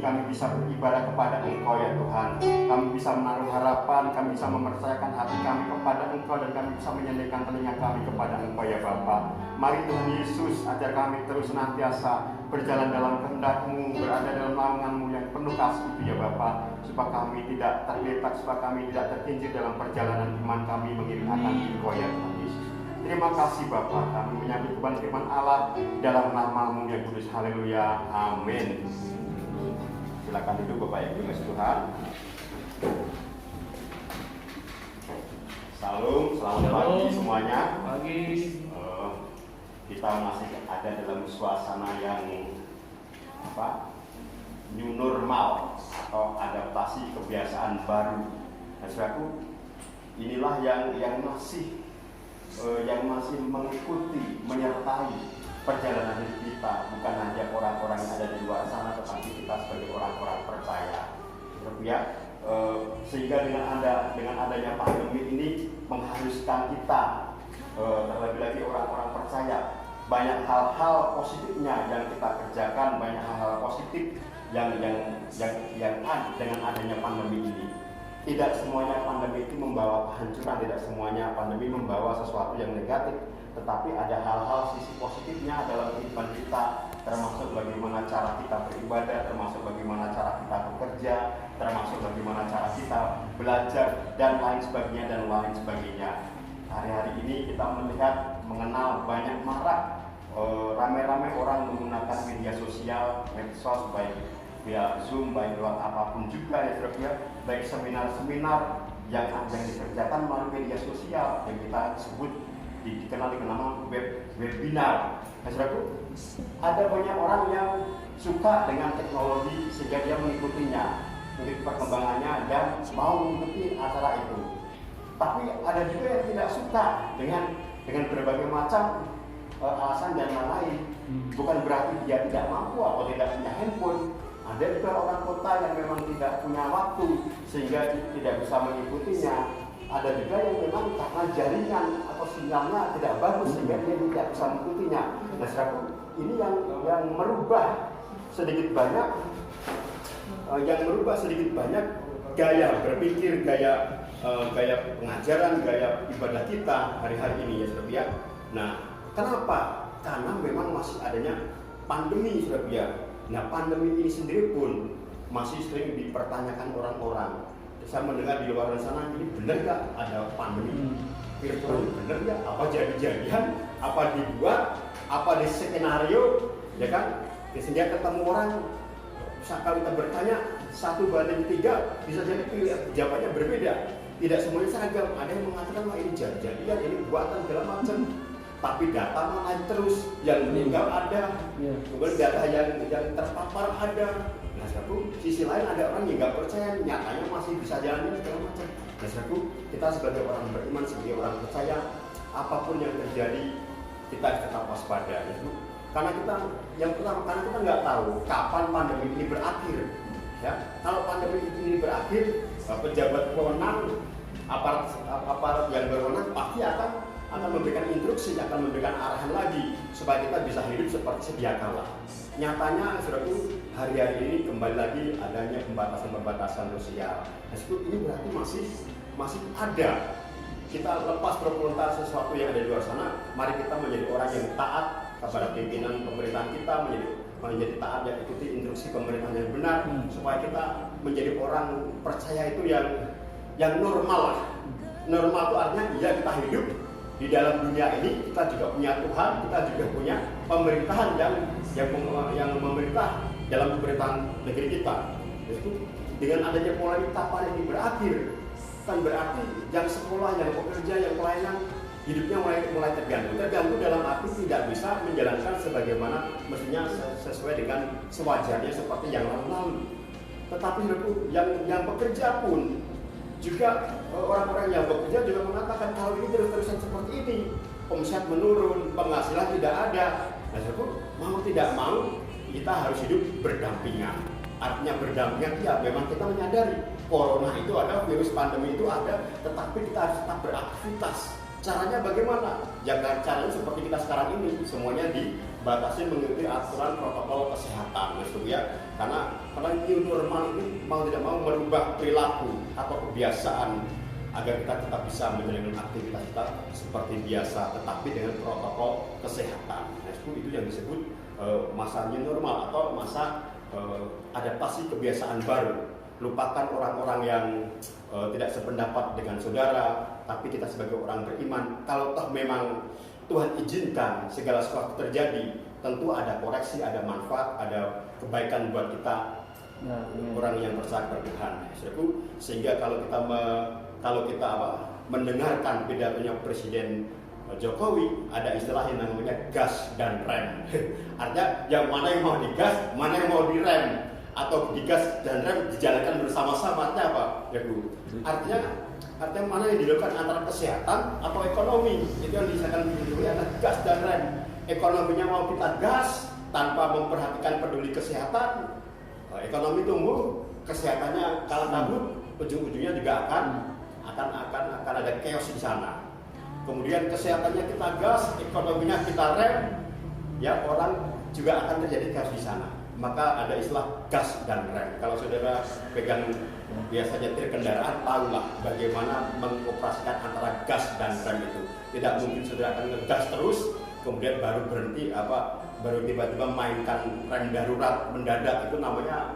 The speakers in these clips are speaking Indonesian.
kami bisa beribadah kepada Engkau ya Tuhan. Kami bisa menaruh harapan, kami bisa mempercayakan hati kami kepada Engkau, dan kami bisa menyandingkan telinga kami kepada Engkau ya Bapa. Mari Tuhan Yesus, ajar kami terus senantiasa berjalan dalam kehendak-Mu, berada dalam naungan-Mu yang penuh kasih itu ya Bapa, supaya kami tidak terletak, supaya kami tidak terkincir dalam perjalanan iman kami mengiring akan Engkau ya Tuhan Yesus. Terima kasih Bapa, kami menyambut kebenaran firman Allah dalam nama-Mu yang kudus. Haleluya, amin. Silakan duduk Bapak Ibu kasih Tuhan. Salam, selamat pagi semuanya. Pagi. Kita masih ada dalam suasana yang new normal atau adaptasi kebiasaan baru. Dan saudaraku, inilah yang masih mengikuti, menyertai perjalanan hidup kita, bukan hanya orang-orang yang ada di luar sana, tetapi kita sebagai orang-orang percaya. Ya, sehingga dengan adanya pandemi ini mengharuskan kita, terlebih lagi orang-orang percaya, banyak hal-hal positifnya yang kita kerjakan, banyak hal-hal positif yang ada dengan adanya pandemi ini. Tidak semuanya pandemi itu membawa kehancuran, tidak semuanya pandemi membawa sesuatu yang negatif, tetapi ada hal-hal sisi positifnya dalam kehidupan kita, termasuk bagaimana cara kita beribadah, termasuk bagaimana cara kita bekerja, termasuk bagaimana cara kita belajar, dan lain sebagainya. Hari-hari ini kita mengenal banyak marak, ramai-ramai orang menggunakan media sosial, medsos, baik via Zoom, baik lewat apapun juga ya saudara, baik seminar-seminar yang dikerjakan melalui media sosial yang kita sebut dikenal dengan nama webinar. Nah, saudaraku, ada banyak orang yang suka dengan teknologi sehingga dia mengikutinya, mengikuti perkembangannya dan mau mengikuti acara itu. Tapi ada juga yang tidak suka dengan berbagai macam alasan dan lain-lain. Bukan berarti dia tidak mampu atau tidak punya handphone. Ada juga orang kota yang memang tidak punya waktu sehingga tidak bisa mengikutinya. Ada juga yang memang karena jaringan atau sinyalnya tidak bagus sehingga dia tidak bisa mengikutinya. Nah, saudaraku, ini yang merubah sedikit banyak gaya berpikir, gaya pengajaran, gaya ibadah kita hari-hari ini ya saudara ya. Nah, kenapa? Karena memang masih adanya pandemi saudara ya. Nah, pandemi ini sendiri pun masih sering dipertanyakan orang-orang. Saya mendengar di luar sana, ini benar nggak ada pandemi virtual? Benar nggak? Apa jadi-jadian? Apa dibuat? Apa di skenario? Ya kan? Sehingga ketemu orang, kalau kita bertanya 1:3, bisa jadi jawabannya berbeda. Tidak semuanya seragam. Ada yang mengatakan wah ini jadi-jadian, ini buatan segala macam. Tapi data mana terus, yang meninggal ada, kemudian data yang terpapar ada. Nah, saudaraku, sisi lain ada orang yang nggak percaya, nyatanya masih bisa jalan segala macam. Nah, saudaraku, kita sebagai orang beriman, sebagai orang percaya, apapun yang terjadi, kita harus tetap waspada. Ya, karena kita nggak tahu kapan pandemi ini berakhir. Ya, kalau pandemi ini berakhir, pejabat berwenang, aparat yang berwenang pasti akan memberikan instruksi, akan memberikan arahan lagi supaya kita bisa hidup seperti sedia kala. Nyatanya, saudaraku, hari-hari ini kembali lagi adanya pembatasan sosial. Nah, ini berarti masih ada. Kita lepas berkomentar sesuatu yang ada di luar sana. Mari kita menjadi orang yang taat kepada pimpinan pemerintahan kita, menjadi taat yang ikuti instruksi pemerintahan yang benar, supaya kita menjadi orang percaya itu yang normal lah. Normal itu artinya ya kita hidup di dalam dunia ini, kita juga punya Tuhan, kita juga punya pemerintahan yang memerintah dalam pemerintahan negeri kita. Itu dengan adanya pola pandemi ini berakhir, kan berarti yang sekolah, yang pekerja, yang pelayanan hidupnya mulai terganggu dalam arti tidak bisa menjalankan sebagaimana mestinya sesuai dengan sewajarnya seperti yang lalu. Tetapi yang bekerja pun juga orang-orang yang bekerja juga mengatakan kalau ini terus-terusan seperti ini, omset menurun, penghasilan tidak ada. Nah, mau tidak mau kita harus hidup berdampingan. Artinya berdampingan, ya memang kita menyadari corona itu ada, virus pandemi itu ada, tetapi kita harus tetap beraktivitas. Caranya bagaimana? Ya caranya seperti kita sekarang ini, semuanya batasi mengikuti aturan protokol kesehatan, ya. Karena new normal ini mau tidak mau merubah perilaku atau kebiasaan agar kita tetap bisa menjalankan aktivitas kita seperti biasa, tetapi dengan protokol kesehatan. Nah, itu yang disebut masa new normal atau masa adaptasi kebiasaan baru. Lupakan orang-orang yang tidak sependapat dengan saudara, tapi kita sebagai orang beriman, kalau toh memang Tuhan izinkan segala sesuatu terjadi, tentu ada koreksi, ada manfaat, ada kebaikan buat kita, orang yang percaya kepada Tuhan. Sehingga kalau kita mendengarkan pidatonya Presiden Jokowi, ada istilah yang namanya gas dan rem. Artinya yang mana yang mau digas, mana yang mau direm, atau digas dan rem dijalankan bersama-sama. Artinya apa? Artinya mana yang dilakukan antara kesehatan atau ekonomi. Itu yang disahkan Jokowi adalah gas dan rem. Ekonominya mau kita gas tanpa memperhatikan peduli kesehatan, ekonomi tumbuh, kesehatannya kalah kabut, ujung-ujungnya juga akan ada chaos di sana. Kemudian kesehatannya kita gas, ekonominya kita rem, ya orang juga akan terjadi chaos di sana. Maka ada istilah gas dan rem. Kalau saudara pegang biasanya nyetir kendaraan, tahulah bagaimana mengoperasikan antara gas dan rem itu. Tidak mungkin saudara akan ngegas terus, kemudian baru berhenti baru tiba-tiba mainkan rem darurat mendadak, itu namanya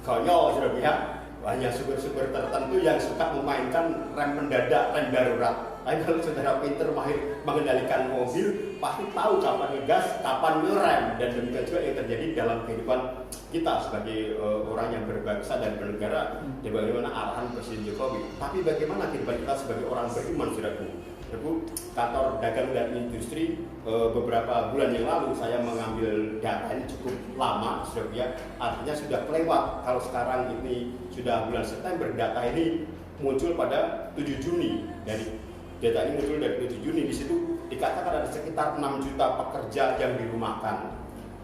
konyol, saudara ya. Hanya supir-supir tertentu yang suka memainkan rem mendadak, rem darurat. Tapi kalau saudara pinter mahir mengendalikan mobil, pasti tahu kapan ngegas, kapan ngerem, dan demikian juga yang terjadi dalam kehidupan kita sebagai orang yang berbangsa dan bernegara, bagaimana arahan Presiden Jokowi. Tapi bagaimana kehidupan kita sebagai orang beriman, saudaraku? Kantor Dagang dan Industri beberapa bulan yang lalu saya mengambil data ini cukup lama, saudara ya. Artinya sudah kelewat. Kalau sekarang ini sudah bulan September, data ini muncul pada 7 Juni. Data ini muncul dari 7 Juni. Di situ dikatakan ada sekitar 6 juta pekerja yang dirumahkan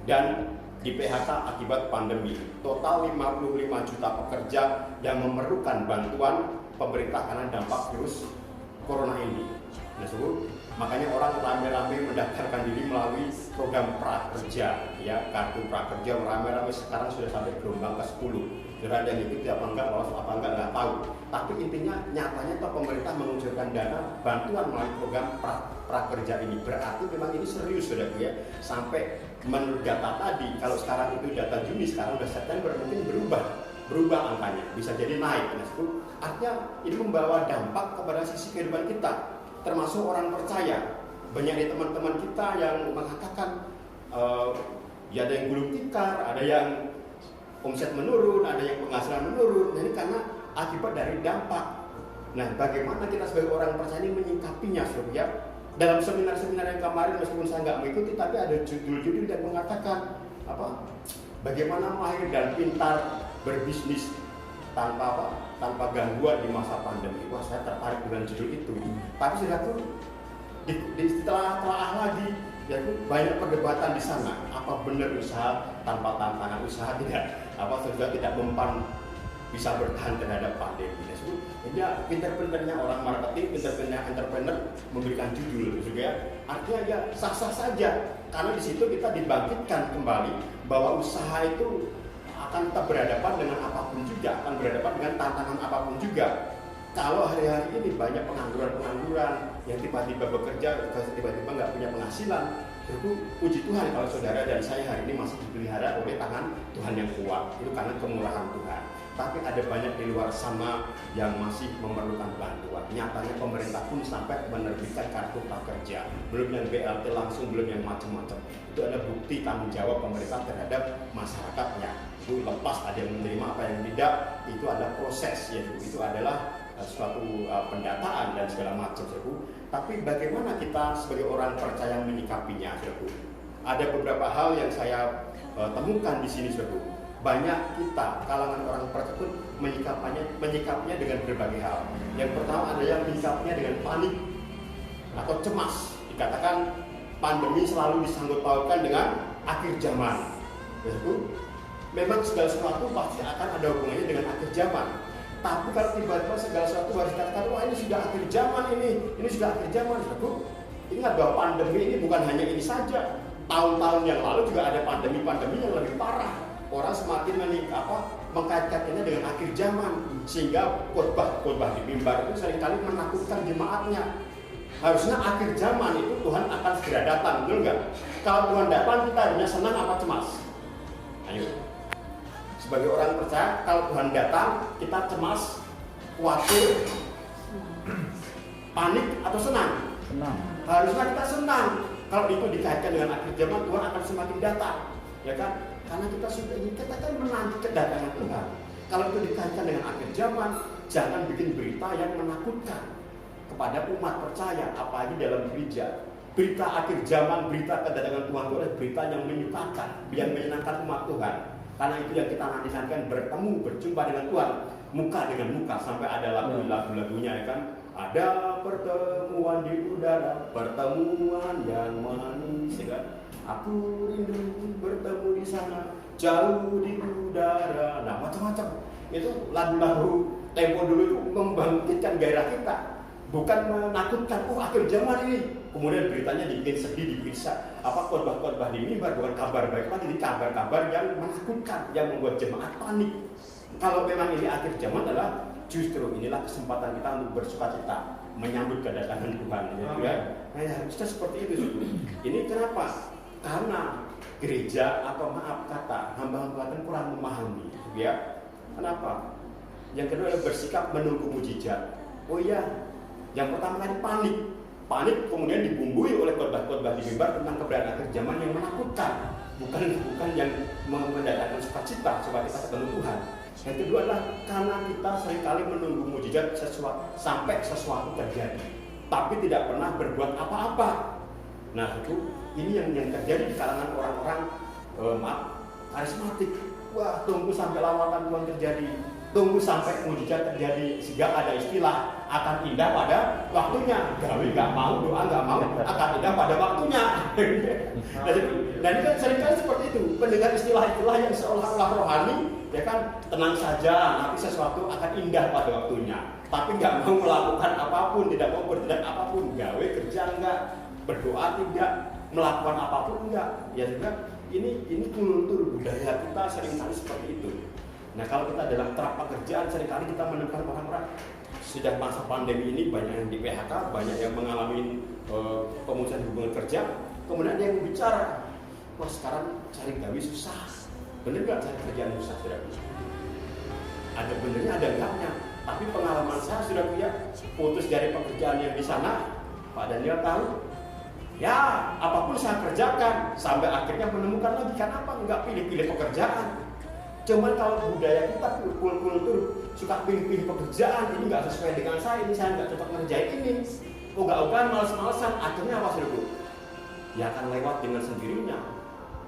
dan di PHK akibat pandemi. Total 55 juta pekerja yang memerlukan bantuan pemerintah karena dampak virus corona ini. Makanya orang rame-rame mendaftarkan diri melalui program prakerja, ya, kartu prakerja rame-rame sekarang sudah sampai gelombang ke-10. Saudara yang itu apa enggak, lolos apa enggak nggak tahu. Tapi intinya nyatanya toh pemerintah mengucurkan dana bantuan melalui program prakerja ini. Berarti memang ini serius, saudara ya. Sampai menurut data tadi, kalau sekarang itu data Juni, sekarang udah September, mungkin berubah angkanya, bisa jadi naik. Artinya ini membawa dampak kepada sisi kehidupan kita, termasuk orang percaya. Banyak dari teman-teman kita yang mengatakan ya ada yang gulung tikar, ada yang omset menurun, ada yang penghasilan menurun. Nah, ini karena akibat dari dampak. Nah, bagaimana kita sebagai orang percaya ini menyikapinya, ya? Dalam seminar-seminar yang kemarin, meskipun saya nggak mengikuti, tapi ada judul-judul yang mengatakan bagaimana mahir dan pintar berbisnis tanpa gangguan di masa pandemi. Wah, saya tertarik dengan judul itu. Tapi sudah tuh setelah lagi, yaitu banyak perdebatan di sana. Apa benar usaha tanpa tantangan, usaha tidak mempan bisa bertahan terhadap pandemi. Ini pinter-pinternya orang marketing, pinter-pinternya entrepreneur memberikan judul juga ya. Artinya ya sah-sah saja, karena di situ kita dibangkitkan kembali bahwa usaha itu akan tetap berhadapan dengan apapun juga, akan berhadapan dengan tantangan apapun juga. Kalau hari-hari ini banyak pengangguran yang tiba-tiba bekerja, tiba-tiba nggak punya penghasilan, itu puji Tuhan kalau saudara dan saya hari ini masih dipelihara oleh tangan Tuhan yang kuat. Itu karena kemurahan Tuhan. Tapi ada banyak di luar sana yang masih memerlukan bantuan. Nyatanya pemerintah pun sampai menerbitkan kartu prakerja, belum yang BLT langsung, belum yang macam-macam. Itu ada bukti tanggung jawab pemerintah terhadap masyarakatnya. Itu lepas ada yang menerima, apa yang tidak, itu ada proses, yaitu itu adalah suatu pendataan dan segala macam. Tapi bagaimana kita sebagai orang percaya menyikapinya? Ada beberapa hal yang saya temukan di sini. Banyak kita, kalangan orang percaya menyikapinya dengan berbagai hal. Yang pertama ada yang menyikapinya dengan panik atau cemas. Dikatakan pandemi selalu disangkut pautkan dengan akhir zaman. Memang segala sesuatu pasti akan ada hubungannya dengan akhir zaman. Tapi kalau tiba-tiba segala sesuatu harus dikatakan, wah ini sudah akhir zaman ini sudah akhir zaman. Ingat bahwa pandemi ini bukan hanya ini saja. tahun-tahun yang lalu juga ada pandemi-pandemi yang lebih parah. Orang semakin mengkait-kaitkannya dengan akhir zaman, sehingga khotbah di mimbar itu seringkali menakutkan jemaatnya. Harusnya akhir zaman itu Tuhan akan segera datang, betul nggak? Kalau Tuhan datang kita hanya senang apa cemas? Ayo. Sebagai orang percaya, kalau Tuhan datang kita cemas, khawatir, panik atau senang? Senang. Harusnya kita senang. Kalau itu dikaitkan dengan akhir zaman, Tuhan akan semakin datang, ya kan? Karena kita sudah ingin, kita kan menanti kedatangan Tuhan. Kalau itu dikaitkan dengan akhir zaman, jangan bikin berita yang menakutkan kepada umat percaya, apalagi dalam gereja. Berita akhir zaman, berita kedatangan Tuhan itu adalah berita yang menyukakan, yang menyenangkan umat Tuhan. Karena itu yang kita nantikan, bertemu, berjumpa dengan Tuhan, muka dengan muka, sampai ada lagu-lagunya, ya kan? Ada pertemuan di udara, pertemuan yang manis, ya kan? Aku rindu bertemu di sana, jauh di udara. Nah, macam-macam. Itu lagu-lagu tempo dulu itu membangkitkan gairah kita, bukan menakutkan. Oh, akhir zaman ini. Kemudian beritanya dibikin sedih, dibikin khotbah-khotbah di mimbar, bukan kabar baik, tapi kabar-kabar yang menakutkan, yang membuat jemaat panik. Kalau memang ini akhir zaman adalah justru inilah kesempatan kita untuk bersukacita menyambut kedatangan Tuhan, ya. Nah, harusnya seperti itu. Ini kenapa? Karena gereja atau maaf kata hamba-hamba Tuhan kurang memahami, ya. Kenapa? Yang kedua adalah bersikap menunggu mujizat. Oh iya, yang pertama kali panik kemudian dibumbui oleh khotbah-khotbah di mimbar tentang keberadaan akhir zaman yang menakutkan, bukan yang mendatangkan sukacita supaya kita ketemu Tuhan. Yang kedua adalah karena kita seringkali menunggu mujizat sampai sesuatu terjadi, tapi tidak pernah berbuat apa-apa. Nah, ini yang terjadi di kalangan orang-orang karismatik. Wah, tunggu sampai lawatan Tuhan terjadi, tunggu sampai mujizat terjadi, sehingga ada istilah akan indah pada waktunya. Gawe nggak mau, doa nggak mau, akan indah pada waktunya. Dan kan seringkali seperti itu, pendengar istilah-istilah yang seolah-olah rohani, ya kan, tenang saja, nanti sesuatu akan indah pada waktunya. Tapi nggak mau melakukan apapun, tidak mau bertindak apapun, gawe kerja enggak, berdoa tidak, melakukan apapun enggak. Ya juga ini kultur budaya kita seringkali seperti itu. Nah, kalau kita dalam terap pekerjaan, seringkali kita menemukan orang-orang sejak masa pandemi ini banyak yang di PHK, banyak yang mengalami pemutusan hubungan kerja. Kemudian ada yang bicara, wah sekarang cari gawe susah. Bener nggak cari kerjaan susah, sudah? Ada benernya, ada enggaknya. Tapi pengalaman saya sudah punya, putus dari pekerjaan yang di sana, Pak Daniel tahu. Ya, apapun saya kerjakan, sampai akhirnya menemukan lagi, kenapa enggak pilih-pilih pekerjaan. Cuman kalau budaya kita kultur suka pilih-pilih pekerjaan, ini nggak sesuai dengan saya, ini saya nggak cocok ngerjain ini. Ugal-ugalan, males-malesan, akhirnya apa sih Bu? Ya akan lewat dengan sendirinya.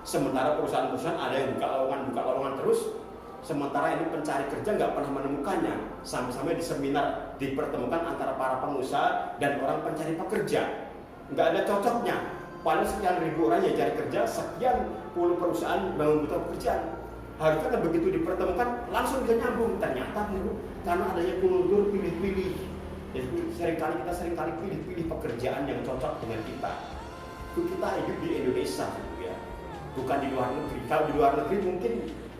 Sementara perusahaan-perusahaan ada yang buka lowongan terus, sementara ini pencari kerja nggak pernah menemukannya. Sampai-sampai di seminar dipertemukan antara para pengusaha dan orang pencari pekerja. Nggak ada cocoknya. Padahal sekian ribu orang yang cari kerja, sekian puluh perusahaan membutuhkan pekerjaan. Harusnya kan begitu dipertemukan langsung bisa nyambung. Ternyata karena adanya kultur pilih-pilih. Jadi seringkali pilih-pilih pekerjaan yang cocok dengan kita. Itu kita hidup di Indonesia, ya. Bukan di luar negeri. Kalau di luar negeri mungkin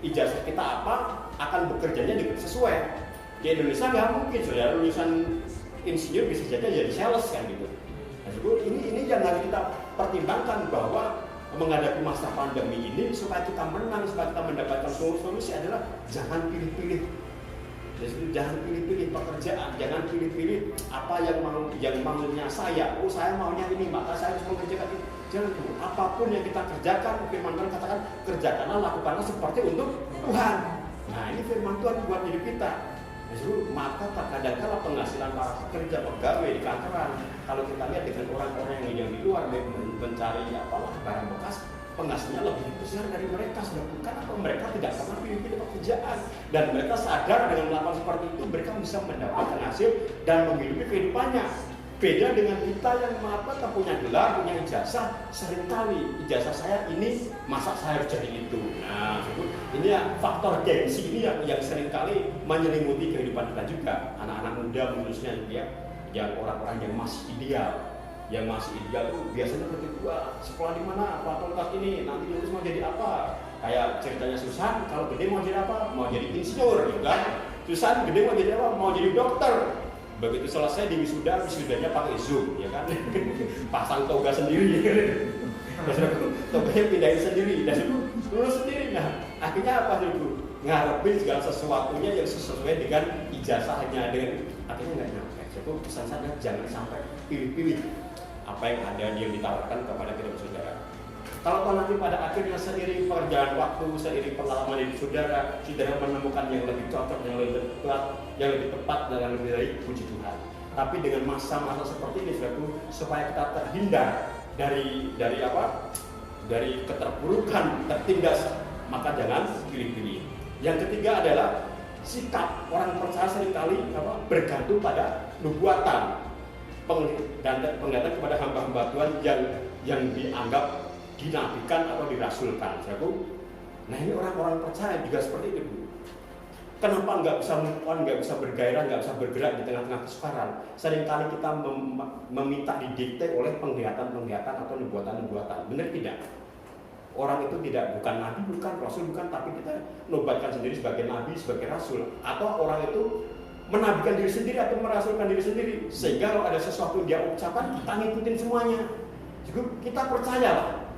ijazah kita apa akan bekerjanya sesuai. Di Indonesia nggak mungkin. Saudara lulusan insinyur bisa jadi sales kan gitu. Nah, ini yang harus kita pertimbangkan bahwa menghadapi masa pandemi ini supaya kita menang, supaya kita mendapatkan solusi adalah jangan pilih-pilih. Jadi jangan pilih-pilih pekerjaan, jangan pilih-pilih apa yang maunya saya. Oh, saya maunya ini, maka saya harus mengerjakan ini. Jangan, apapun yang kita kerjakan, firman Tuhan katakan kerjakanlah, lakukanlah seperti untuk Tuhan. Nah, ini firman Tuhan buat hidup kita. Justru maka kadang-kala penghasilan para pekerja pegawai di kantoran, kalau kita lihat dengan orang-orang yang di luar mencari barang bekas, penghasilannya lebih besar dari mereka. Bukan apa mereka tidak pernah pilih-pilih pekerjaan, dan mereka sadar dengan melakukan seperti itu mereka bisa mendapatkan hasil dan menghidupi kehidupannya. Beda dengan kita yang punya gelar, punya ijazah, seringkali ijazah saya ini, masa saya harus jadi itu. Nah, ini ya faktor gengsi ini yang seringkali menyelimuti kehidupan kita juga. Anak-anak muda khususnya ya, yang orang-orang yang masih ideal. Yang masih ideal tuh biasanya ketika sekolah di mana, fakultas ini, nanti lulus mau jadi apa? Kayak ceritanya Susan, kalau gede mau jadi apa? Mau jadi insinyur, gitu kan? Susan gede mau jadi apa? Mau jadi dokter. Begitu selesai di wisudanya pakai Zoom, ya kan? Pasang toga sendiri, toganya pindahin sendiri, dan lulus sendiri. Nah, akhirnya apa dulu? Ngarepin segala sesuatunya yang sesuai dengan ijazahnya, dengan akhirnya nggak nyampe. Jadi pesan saya jangan sampai pilih-pilih apa yang ada yang ditawarkan kepada kita saudara. Kalau nanti pada akhirnya seiring perjalanan waktu, seiring pengalaman hidup saudara menemukan yang lebih cocok, yang lebih tepat dan yang lebih baik, puji Tuhan. Tapi dengan masa-masa seperti ini, saudara, supaya kita terhindar dari apa? Dari keterpurukan, tertindas, maka jangan pilih-pilih. Yang ketiga adalah sikap orang percaya seringkali bergantung pada nubuatan dan penglihatan kepada hamba-hamba Tuhan yang dianggap dinabikan atau dirasulkan. Nah ini orang-orang percaya juga seperti itu. Kenapa nggak bisa move on, nggak bisa bergairah, nggak bisa bergerak di tengah-tengah kesukaran? Seringkali kita meminta didikte oleh penglihatan-penglihatan atau nubuatan-nubuatan. Benar tidak? Orang itu bukan nabi, bukan rasul, bukan, tapi kita nobatkan sendiri sebagai nabi, sebagai rasul. Atau orang itu menabikan diri sendiri atau merasulkan diri sendiri, sehingga kalau ada sesuatu dia ucapkan, kita ngikutin semuanya. Jadi kita percayalah,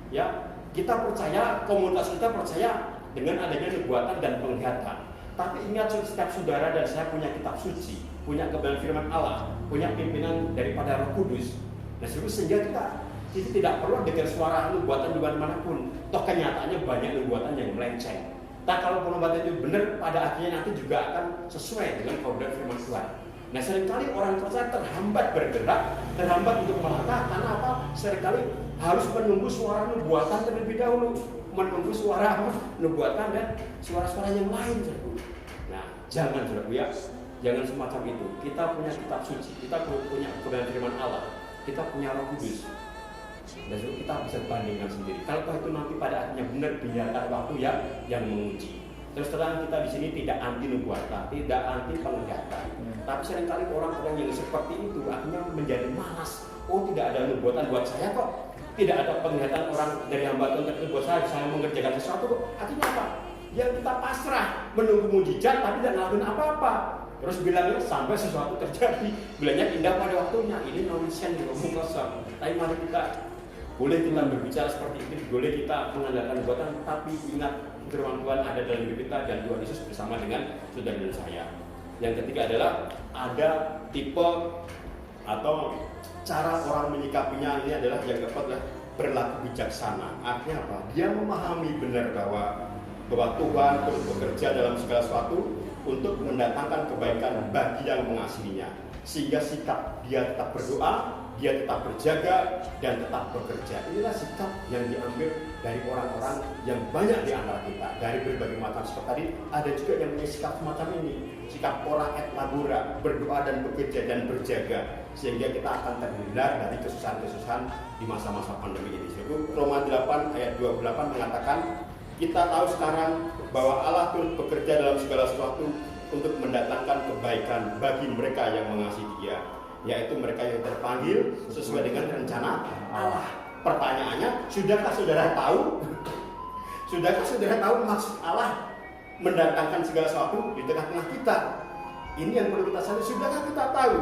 ya, kita percaya, komunitas kita percaya dengan adanya nubuatan dan penglihatan. Tapi ingat, setiap saudara dan saya punya kitab suci, punya kebenaran firman Allah, punya pimpinan daripada Roh Kudus. Nah, sehingga kita tidak perlu dengar suara nubuatan di manapun. Toh kenyataannya banyak nubuatan yang melenceng. Nah, kalau nubuatan itu benar, pada akhirnya nanti juga akan sesuai dengan kebenaran firman Tuhan. Nah, seringkali orang percaya terhambat bergerak, terhambat untuk melangkah karena apa? Seringkali harus menunggu suara nubuatan terlebih dahulu, menunggu suara nubuatan dan suara-suara yang lain. Nah, jangan saudara ya, jangan semacam itu. Kita punya kitab suci, kita punya kebenaran firman Allah, kita punya Roh Kudus. Dan kita bisa bandingkan sendiri. Kalau itu nanti pada akhirnya benar, biarkan waktu yang menguji. Terus terang kita di sini tidak anti nubuatan, tidak anti penglihatan. Tapi seringkali orang-orang yang seperti itu akhirnya menjadi malas. Oh, tidak ada nubuatan buat saya kok. Tidak ada penglihatan orang dari hamba Tuhan tertentu buat saya mengerjakan sesuatu kok. Akhirnya apa? Ya kita pasrah, menunggu mujizat tapi tidak ngelakuin apa-apa. Terus bilangnya sampai sesuatu terjadi, bilangnya indah pada waktunya. Ini nonsen, ngomong kosong. Tapi mari boleh kita berbicara seperti itu, boleh kita mengandalkan nubuatan, tapi ingat firman Tuhan ada dalam hidup kita dan Tuhan Yesus bersama dengan saudara dan saya. Yang ketiga adalah ada tipe atau cara orang menyikapinya ini adalah yang keempat, berlaku bijaksana. Artinya apa? Dia memahami benar bahwa Tuhan terus bekerja dalam segala sesuatu untuk mendatangkan kebaikan bagi yang mengasihinya. Sehingga sikap dia tetap berdoa, dia tetap berjaga dan tetap bekerja. Inilah sikap yang diambil dari orang-orang yang banyak di antara kita. Dari berbagai macam sikap tadi, ada juga yang punya sikap semacam ini. Sikap orang et labora, berdoa dan bekerja dan berjaga. Sehingga kita akan terhindar dari kesusahan-kesusahan di masa-masa pandemi ini. Jadi Roma 8 ayat 28 mengatakan, kita tahu sekarang bahwa Allah terus bekerja dalam segala sesuatu untuk mendatangkan kebaikan bagi mereka yang mengasihi Dia, yaitu mereka yang terpanggil sesuai dengan rencana Allah. Pertanyaannya, sudahkah saudara tahu? Sudahkah saudara tahu maksud Allah mendatangkan segala sesuatu di tengah-tengah kita? Ini yang perlu kita sadari. Sudahkah kita tahu?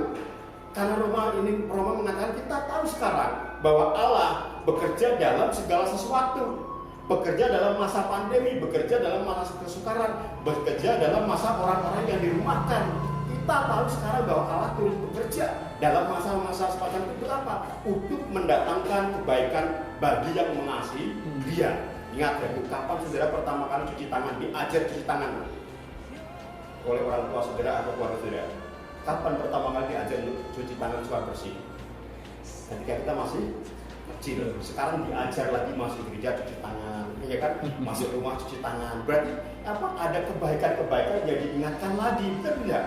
Karena Roma mengatakan kita tahu sekarang bahwa Allah bekerja dalam segala sesuatu. Bekerja dalam masa pandemi, bekerja dalam masa kesukaran, bekerja dalam masa orang-orang yang dirumahkan. Kita tahu sekarang bahwa Allah terus bekerja dalam masa-masa semacam itu apa? Untuk mendatangkan kebaikan bagi yang mengasihi Dia. Ingat ya, kapan saudara pertama kali cuci tangan, diajar cuci tangan oleh orang tua saudara atau keluarga saudara? Kapan pertama kali diajar cuci tangan supaya bersih? Ketika kita masih kecil. Sekarang diajar lagi masuk gereja cuci tangan, ya kan? Masuk rumah cuci tangan. Berarti apa? Ada kebaikan-kebaikan yang diingatkan lagi, betul tidak?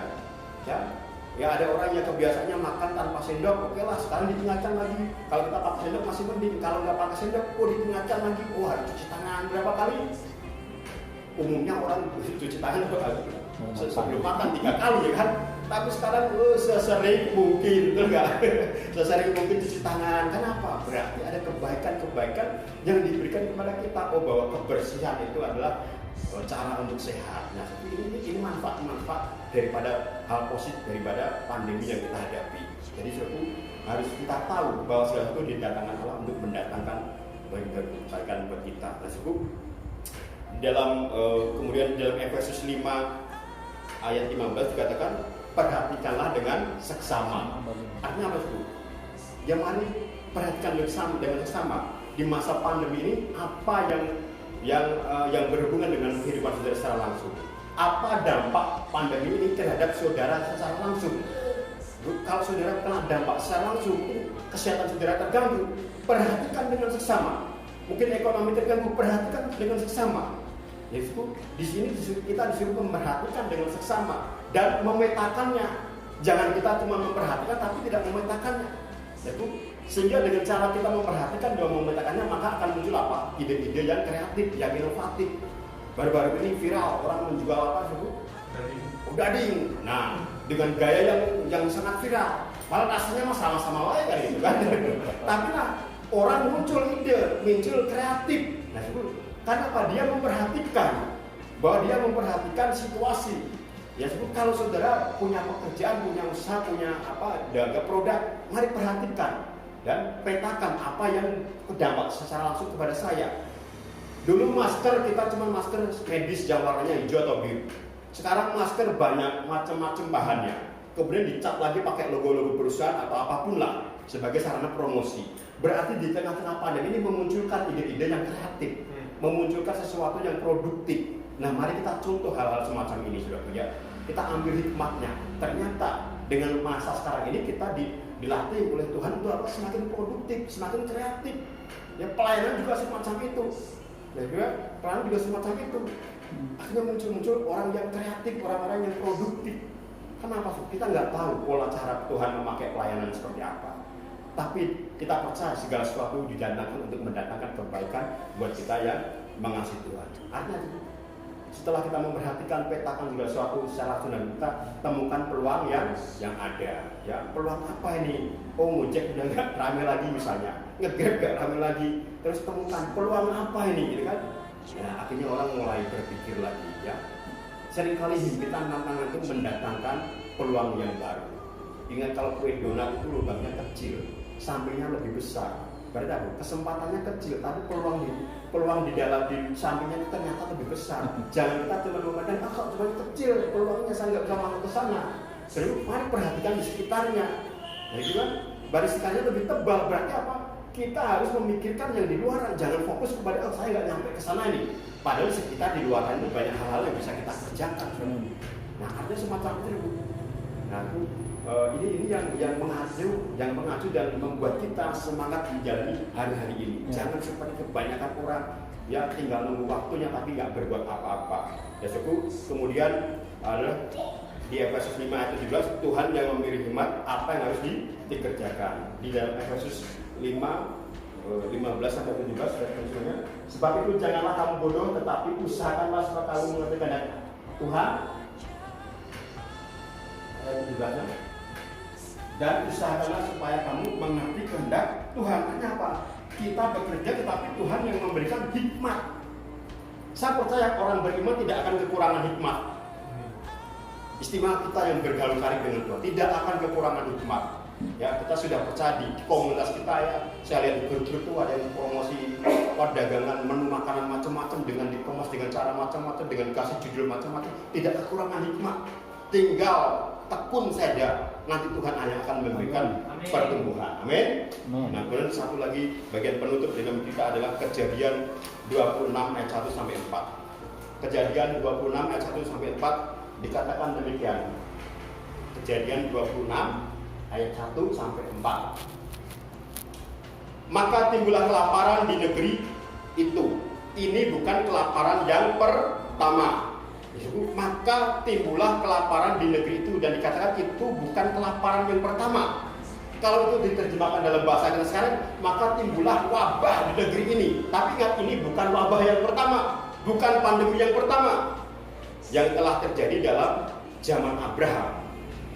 Ya ada orang yang kebiasaannya makan tanpa sendok, oke lah, sekarang diingatkan lagi. Kalau kita pakai sendok masih mending, kalau nggak pakai sendok, diingatkan lagi, harus cuci tangan berapa kali? Umumnya orang cuci tangan sebelum makan 3 kali, ya kan? Tapi sekarang sesering mungkin, betul nggak? Sesering mungkin cuci tangan. Kenapa? Berarti ada kebaikan-kebaikan yang diberikan kepada kita. Oh, bahwa kebersihan itu adalah cara untuk sehat. Nah, ini manfaat-manfaat daripada hal positif daripada pandemi yang kita hadapi. Jadi suatu harus kita tahu bahwa segala itu didatangkan Allah untuk mendatangkan kebaikan buat kita. Nah, suku dalam kemudian dalam Efesus 5 ayat 15 dikatakan perhatikanlah dengan seksama. Artinya apa itu? Yang mari perhatikan dengan seksama. Di masa pandemi ini apa yang berhubungan dengan kehidupan saudara secara langsung? Apa dampak pandemi ini terhadap saudara secara langsung? Kalau saudara kena dampak secara langsung, kesehatan saudara terganggu, perhatikan dengan seksama. Mungkin ekonomi terganggu, perhatikan dengan seksama. Jadi di sini kita disuruh memperhatikan dengan seksama dan memetakannya. Jangan kita cuma memperhatikan tapi tidak memetakannya. Jadi sehingga dengan cara kita memperhatikan dan memetakannya, maka akan muncul apa? Ide-ide yang kreatif, yang inovatif. Baru-baru ini viral orang menjual apa itu? Daging. Nah, dengan gaya yang sangat viral. Malah rasanya mah sama-sama wae kan itu kan. Tapi lah orang muncul ide, muncul kreatif. Nah, itu karena apa? Dia memperhatikan, bahwa dia memperhatikan situasi. Ya, kalau saudara punya pekerjaan, punya usaha, punya dagang produk, mari perhatikan dan petakan apa yang berdampak secara langsung kepada saya. Dulu masker kita cuma masker medis yang warnanya hijau atau biru. Sekarang masker banyak macam-macam bahannya. Kemudian dicat lagi pakai logo-logo perusahaan atau apapun lah sebagai sarana promosi. Berarti di tengah-tengah pandemi ini memunculkan ide-ide yang kreatif, memunculkan sesuatu yang produktif. Nah, mari kita contoh hal-hal semacam ini, saudara ya. Kita ambil hikmatnya. Ternyata dengan masa sekarang ini kita dilatih oleh Tuhan untuk apa? Semakin produktif, semakin kreatif. Ya, pelayanan juga semacam itu. Ya juga, pelayanan juga semacam itu. Akhirnya muncul orang yang kreatif, orang-orang yang produktif. Kenapa? Kita nggak tahu pola cara Tuhan memakai pelayanan seperti apa. Tapi kita percaya segala sesuatu didatangkan untuk mendatangkan kebaikan buat kita yang mengasihi Tuhan. Artinya setelah kita memperhatikan, petakan segala sesuatu secara langsung, kita temukan peluang yang ada. Ya, peluang apa ini? Oh, Gojek udah nggak rame lagi misalnya, nge-Grab nggak rame lagi. Terus temukan peluang apa ini, gitu kan? Nah, akhirnya orang mulai berpikir lagi. Ya, seringkali himpitan tantangan itu mendatangkan peluang yang baru. Ingat kalau kue donat itu lubangnya kecil, sampingnya lebih besar. Berarti apa? Kesempatannya kecil, tapi peluang di dalam di sampingnya itu ternyata lebih besar. Jangan kita cuma memandang, kok cuma kecil, peluangnya saya nggak bisa masuk ke sana. Jadi mari perhatikan di sekitarnya. Jadi kan barisannya lebih tebal. Berarti apa? Kita harus memikirkan yang di luar. Jangan fokus kepada saya nggak nyampe ke sana nih. Padahal di sekitar di luar itu banyak hal-hal yang bisa kita kerjakan. Nah, artinya semacam itu. Nah, ini yang mengacu dan membuat kita semangat menjalani hari-hari ini. Jangan seperti kebanyakan orang ya tinggal nunggu waktunya tapi nggak berbuat apa-apa. Ya suku. Kemudian adalah di Efesus 5 ayat 17, Tuhan yang memberi hikmat apa yang harus dikerjakan. Di dalam Efesus 5 15 sampai 17 ayat. Sebab itu janganlah kamu bodoh, tetapi usahakanlah supaya kamu mengerti kehendak Tuhan. Ayat 17-nya. Dan usahakanlah supaya kamu mengerti kehendak Tuhan. Artinya apa? Kita bekerja tetapi Tuhan yang memberikan hikmat. Saya percaya orang beriman tidak akan kekurangan hikmat. Istimewa kita yang bergaul karib dengan Tuhan tidak akan kekurangan hikmat. Ya, kita sudah percaya di komunitas kita ya. Saya lihat di grup-grup itu ada yang promosi perdagangan menu makanan macam-macam dengan dipromosi dengan cara macam-macam, dengan kasih judul macam-macam. Tidak kekurangan hikmat. Tinggal tekun saja, nanti Tuhan hanya akan memberikan pertumbuhan. Amin. Nah, kemudian satu lagi bagian penutup dalam kita adalah Kejadian 26 ayat 1 sampai 4. Kejadian 26 ayat 1 sampai 4 dikatakan demikian. Kejadian 26 ayat 1 sampai 4. Maka timbullah kelaparan di negeri itu. Ini bukan kelaparan yang pertama. Maka timbullah kelaparan di negeri itu, dan dikatakan itu bukan kelaparan yang pertama. Kalau itu diterjemahkan dalam bahasa kita sekarang, maka timbullah wabah di negeri ini. Tapi ingat, ini bukan wabah yang pertama, bukan pandemi yang pertama yang telah terjadi dalam zaman Abraham.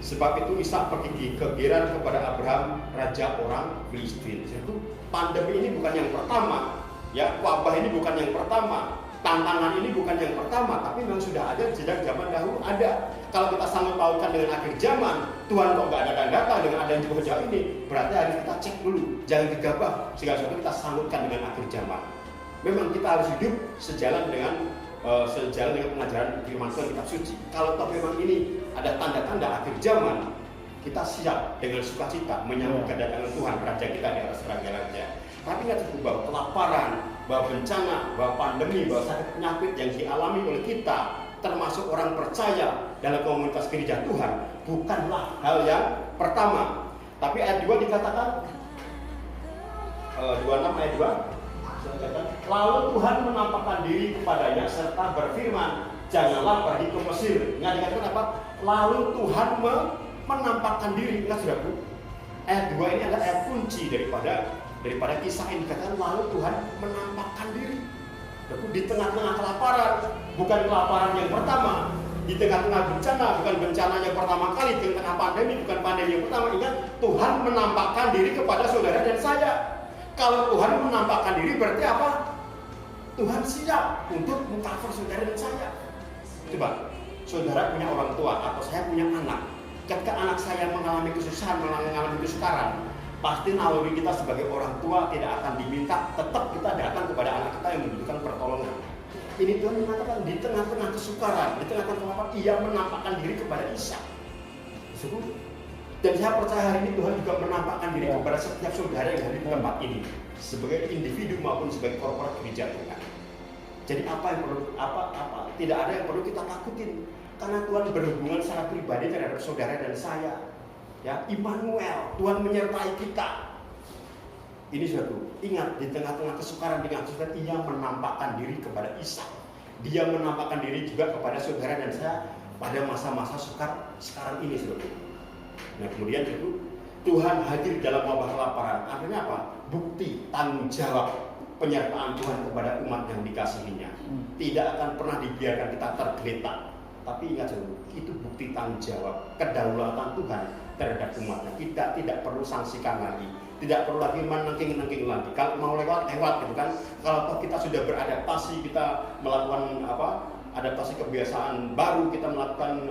Sebab itu Ishak pergi ke Gerar kepada Abraham, raja orang Filistin. Jadi pandemi ini bukan yang pertama, ya, wabah ini bukan yang pertama, tantangan ini bukan yang pertama, tapi memang sudah ada sejak zaman dahulu ada. Kalau kita sanggup pautkan dengan akhir zaman, Tuhan kok nggak datang dengan ada yang jauh ini, berarti harus kita cek dulu, jangan gegabah segala sesuatu kita sanggupkan dengan akhir zaman. Memang kita harus hidup sejalan dengan pengajaran firman Tuhan kitab suci. Kalau toh memang ini ada tanda-tanda akhir zaman, kita siap dengan sukacita menyambut kedatangan Tuhan Raja kita di atas raja-raja. Tapi nggak cukup bahwa kelaparan, bahwa bencana, bahwa pandemi, bahwa sakit penyakit yang dialami oleh kita, termasuk orang percaya dalam komunitas gereja Tuhan, bukanlah hal yang pertama. Tapi ayat 2 dikatakan 26 ayat 2, lalu Tuhan menampakkan diri kepadanya serta berfirman, janganlah pergi ke Mesir. Ingat dikatakan apa? Lalu Tuhan menampakkan diri. Ingat sudah Bu? Ayat 2 ini adalah ayat kunci daripada kisah ini. Dikatakan lalu Tuhan menampakkan diri. Di tengah-tengah kelaparan, bukan kelaparan yang pertama, di tengah-tengah bencana, bukan bencana yang pertama kali, di tengah pandemi, bukan pandemi yang pertama. Ingat, Tuhan menampakkan diri kepada saudara dan saya. Kalau Tuhan menampakkan diri berarti apa? Tuhan siap untuk mengcover saudara dan saya. Coba, saudara punya orang tua atau saya punya anak. Ketika anak saya mengalami kesusahan, mengalami kesukaran, pasti naluri kita sebagai orang tua tidak akan diminta. Tetap kita datang kepada anak kita yang membutuhkan pertolongan. Ini Tuhan mengatakan di tengah-tengah kesukaran, di tengah-tengah kelaparan, Ia menampakkan diri kepada Ishak. Dan saya percaya hari ini Tuhan juga menampakkan diri kepada setiap saudara yang hadir di tempat ini, sebagai individu maupun sebagai korporat gereja Tuhan. Jadi tidak ada yang perlu kita takutin, karena Tuhan berhubungan secara pribadi terhadap saudara dan saya. Ya, Immanuel, Tuhan menyertai kita. Ini suatu, ingat di tengah-tengah kesukaran, dengan kesukaran Ia menampakkan diri kepada Ishak. Dia menampakkan diri juga kepada saudara dan saya pada masa-masa sukar sekarang ini suatu. Nah kemudian itu Tuhan hadir dalam wabah kelaparan. Artinya apa? Bukti tanggung jawab penyertaan Tuhan kepada umat yang dikasihinya. Tidak akan pernah dibiarkan kita tergeletak. Tapi ingat dulu, itu bukti tanggung jawab kedaulatan Tuhan terhadap umatnya. Kita tidak perlu sanksikan lagi, tidak perlu lagi menengking lagi. Kalau mau lewat gitu kan. Kalau kita sudah beradaptasi, kita melakukan adaptasi kebiasaan baru, kita melakukan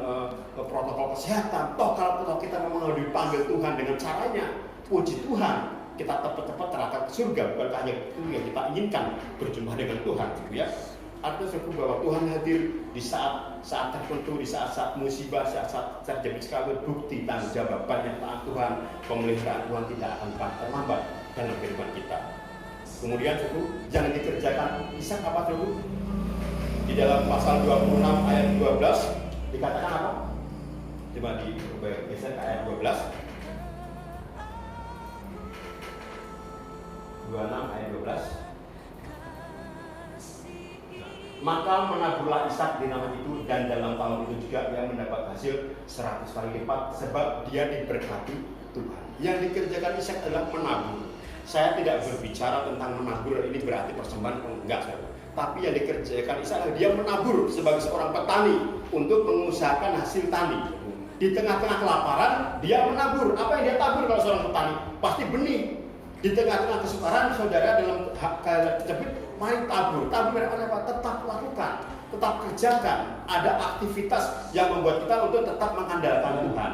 protokol kesehatan. Kalau kita memang dipanggil Tuhan dengan caranya, puji Tuhan, kita cepat-cepat terangkat ke surga. Bukankah hanya itu yang kita inginkan, berjumpa dengan Tuhan, gitu ya? Artinya bahwa Tuhan hadir di saat tertentu, di saat musibah, saat terjadi sekali, bukti tanggung jawab penyertaan Tuhan, pemeliharaan Tuhan tidak akan terlambat dalam kehidupan kita. Kemudian jangan dikerjakan Ishak apa dulu? Di dalam pasal 26 ayat 12 dikatakan apa? Coba digeser ke ayat 12. 26 ayat 12. Maka menaburlah Ishak di nama itu, dan dalam tahun itu juga dia mendapat hasil 100 kali lipat, sebab dia diberkati Tuhan. Yang dikerjakan Ishak adalah menabur. Saya tidak berbicara tentang menabur ini berarti persembahan, enggak, saudara. Tapi yang dikerjakan Ishak, dia menabur sebagai seorang petani untuk mengusahakan hasil tani. Di tengah-tengah kelaparan, dia menabur. Apa yang dia tabur kalau seorang petani? Pasti benih. Di tengah-tengah kesukaran, saudara dalam kejepit, mari tabur. Tabur apa? Tetap lakukan, tetap kerjakan. Ada aktivitas yang membuat kita untuk tetap mengandalkan Tuhan.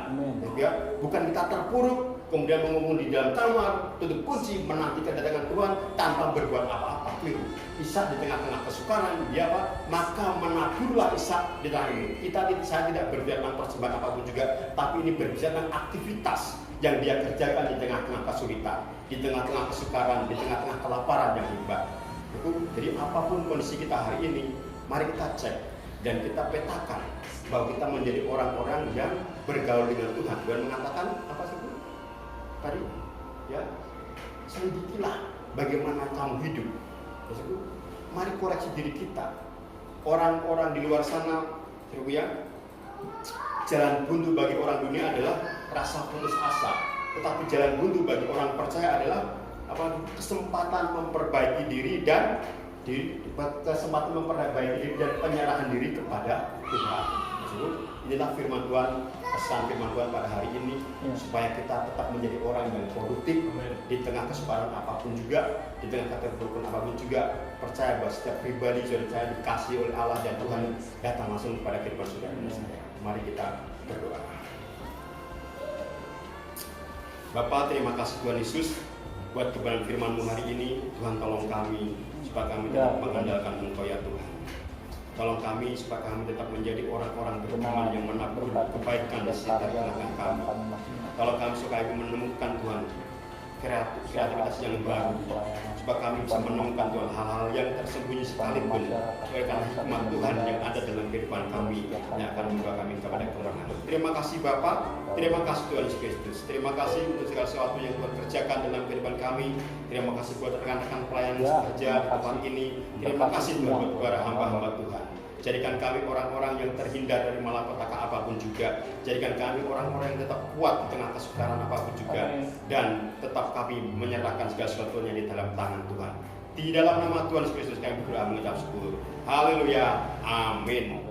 Ya, bukan kita terpuruk, kemudian mengumum di dalam kamar, tutup kunci, menanti kedatangan Tuhan tanpa berbuat apa-apa. Ishak di tengah-tengah kesukaran, dia apa? Maka menaburlah Ishak di tanah ini. Saya tidak berbicara tentang persembahan apapun juga, tapi ini berbicara tentang aktivitas yang dia kerjakan di tengah-tengah kesulitan, di tengah-tengah kesukaran, di tengah-tengah kelaparan yang hebat. Jadi apapun kondisi kita hari ini, mari kita cek dan kita petakan bahwa kita menjadi orang-orang yang bergaul dengan Tuhan. Dan mengatakan apa sih tadi? Ya, selidikilah bagaimana kamu hidup. Mari koreksi diri kita. Orang-orang di luar sana, ya, jalan buntu bagi orang dunia adalah rasa putus asa. Tetapi jalan buntu bagi orang percaya adalah kesempatan memperbaiki diri dan penyerahan diri kepada Tuhan. Inilah firman Tuhan pesan firman Tuhan pada hari ini, supaya kita tetap menjadi orang yang produktif di tengah kesukaran apapun juga, di tengah keterpurukan apapun juga. Percaya bahwa setiap pribadi saudara dikasih oleh Allah dan Tuhan datang langsung kepada kehidupan saudara dan saya. Mari kita berdoa. Bapa, terima kasih Tuhan Yesus buat kebenaran firman-Mu hari ini. Tuhan, tolong kami supaya kami tetap mengandalkan Engkau ya Tuhan. Tolong kami supaya kami tetap menjadi orang-orang beriman yang menabur kebaikan di sekitar tengah kami. Tolong kami supaya kami menemukan Tuhan kreativitas yang baru, supaya kami bisa menemukan Tuhan hal-hal yang tersembunyi sekalipun, oleh karena hikmat Tuhan yang ada dalam kehidupan kami yang akan membawa kami kepada kemenangan. Terima kasih Bapa, terima kasih Tuhan Yesus Kristus, terima kasih untuk segala sesuatu yang Tuhan kerjakan dalam kehidupan kami. Terima kasih buat rekan-rekan pelayan yang bekerja di tempat ini. Terima kasih Tuhan buat para hamba-hamba Tuhan. Jadikan kami orang-orang yang terhindar dari malapetaka apapun juga. Jadikan kami orang-orang yang tetap kuat di tengah kesukaran apapun juga. Dan tetap kami menyerahkan segala sesuatunya di dalam tangan Tuhan. Di dalam nama Tuhan Yesus Kristus kami berdoa mengucap syukur. Haleluya. Amin.